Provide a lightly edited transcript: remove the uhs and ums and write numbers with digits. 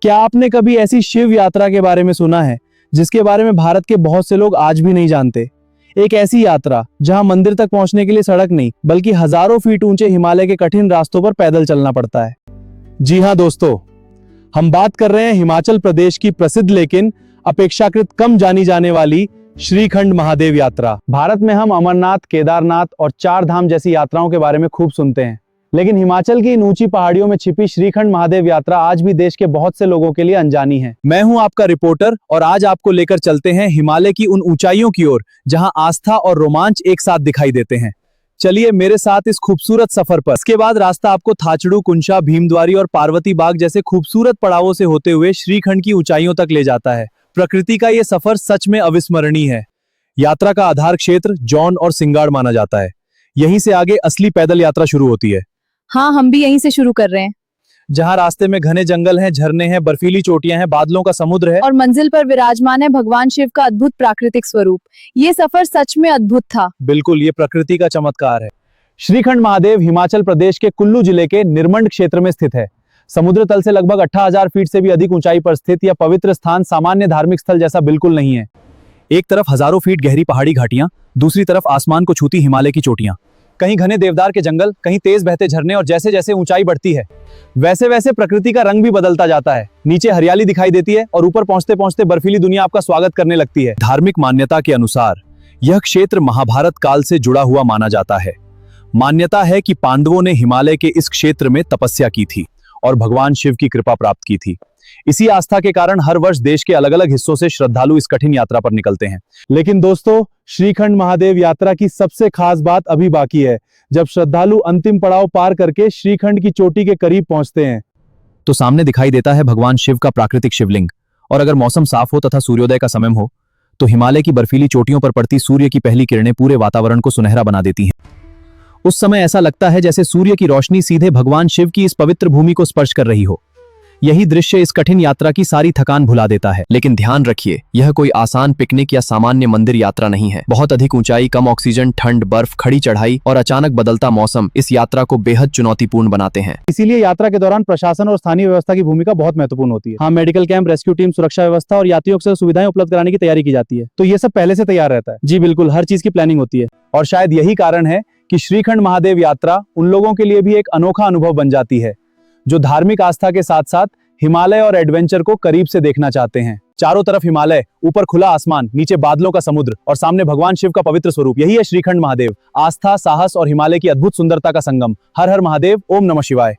क्या आपने कभी ऐसी शिव यात्रा के बारे में सुना है जिसके बारे में भारत के बहुत से लोग आज भी नहीं जानते? एक ऐसी यात्रा जहां मंदिर तक पहुंचने के लिए सड़क नहीं बल्कि हजारों फीट ऊंचे हिमालय के कठिन रास्तों पर पैदल चलना पड़ता है। जी हां दोस्तों, हम बात कर रहे हैं हिमाचल प्रदेश की प्रसिद्ध लेकिन अपेक्षाकृत कम जानी जाने वाली श्रीखंड महादेव यात्रा। भारत में हम अमरनाथ, केदारनाथ और चार धाम जैसी यात्राओं के बारे में खूब सुनते हैं, लेकिन हिमाचल की इन ऊंची पहाड़ियों में छिपी श्रीखंड महादेव यात्रा आज भी देश के बहुत से लोगों के लिए अनजानी है। मैं हूं आपका रिपोर्टर और आज आपको लेकर चलते हैं हिमालय की उन ऊंचाइयों की ओर जहां आस्था और रोमांच एक साथ दिखाई देते हैं। चलिए मेरे साथ इस खूबसूरत सफर पर। इसके बाद रास्ता आपको थाचड़ू, कुंशा, भीमद्वारी और पार्वती बाग जैसे खूबसूरत पड़ावों से होते हुए श्रीखंड की ऊंचाइयों तक ले जाता है। प्रकृति का ये सफर सच में अविस्मरणीय है। यात्रा का आधार क्षेत्र जौन और सिंगाड़ माना जाता है। यहीं से आगे असली पैदल यात्रा शुरू होती है। हाँ, हम भी यहीं से शुरू कर रहे हैं। जहाँ रास्ते में घने जंगल हैं, झरने हैं, बर्फीली चोटियां हैं, बादलों का समुद्र है और मंजिल पर विराजमान है भगवान शिव का अद्भुत प्राकृतिक स्वरूप। ये सफर सच में अद्भुत था। बिल्कुल, ये प्रकृति का चमत्कार है। श्रीखंड महादेव हिमाचल प्रदेश के कुल्लू जिले के निरमंड क्षेत्र में स्थित है। समुद्र तल से लगभग 18,000 फीट से भी अधिक ऊंचाई पर स्थित यह पवित्र स्थान सामान्य धार्मिक स्थल जैसा बिल्कुल नहीं है। एक तरफ हजारों फीट गहरी पहाड़ी घाटियां, दूसरी तरफ आसमान को छूती हिमालय की चोटियां। कहीं घने देवदार के जंगल, कहीं तेज बहते झरने और जैसे जैसे ऊंचाई बढ़ती है वैसे वैसे प्रकृति का रंग भी बदलता जाता है। नीचे हरियाली दिखाई देती है और ऊपर पहुंचते पहुंचते बर्फीली दुनिया आपका स्वागत करने लगती है। धार्मिक मान्यता के अनुसार यह क्षेत्र महाभारत काल से जुड़ा हुआ माना जाता है। मान्यता है कि पांडवों ने हिमालय के इस क्षेत्र में तपस्या की थी और भगवान शिव की कृपा प्राप्त की थी। इसी आस्था के कारण हर वर्ष देश के अलग अलग हिस्सों से श्रद्धालु इस कठिन यात्रा पर निकलते हैं। लेकिन दोस्तों, श्रीखंड महादेव यात्रा की सबसे खास बात अभी बाकी है, जब श्रद्धालु अंतिम पड़ाव पार करके श्रीखंड की चोटी के करीब पहुंचते हैं तो सामने दिखाई देता है भगवान शिव का प्राकृतिक शिवलिंग। और अगर मौसम साफ हो तथा सूर्योदय का समय हो तो हिमालय की बर्फीली चोटियों पर पड़ती सूर्य की पहली किरणें पूरे वातावरण को सुनहरा बना देती हैं। उस समय ऐसा लगता है जैसे सूर्य की रोशनी सीधे भगवान शिव की इस पवित्र भूमि को स्पर्श कर रही हो। यही दृश्य इस कठिन यात्रा की सारी थकान भुला देता है। लेकिन ध्यान रखिए, यह कोई आसान पिकनिक या सामान्य मंदिर यात्रा नहीं है। बहुत अधिक ऊंचाई, कम ऑक्सीजन, ठंड, बर्फ, खड़ी चढ़ाई और अचानक बदलता मौसम इस यात्रा को बेहद चुनौतीपूर्ण बनाते हैं। इसीलिए यात्रा के दौरान प्रशासन और स्थानीय व्यवस्था की भूमिका बहुत महत्वपूर्ण होती है। हाँ, मेडिकल कैंप, रेस्क्यू टीम, सुरक्षा व्यवस्था और यात्रियों को सुविधाएं उपलब्ध कराने की तैयारी की जाती है। तो ये सब पहले से तैयार रहता है। जी बिल्कुल, हर चीज की प्लानिंग होती है। और शायद यही कारण है कि श्रीखंड महादेव यात्रा उन लोगों के लिए भी एक अनोखा अनुभव बन जाती है जो धार्मिक आस्था के साथ साथ हिमालय और एडवेंचर को करीब से देखना चाहते हैं। चारों तरफ हिमालय, ऊपर खुला आसमान, नीचे बादलों का समुद्र और सामने भगवान शिव का पवित्र स्वरूप। यही है श्रीखंड महादेव। आस्था, साहस और हिमालय की अद्भुत सुंदरता का संगम। हर हर महादेव, ओम नमः शिवाय।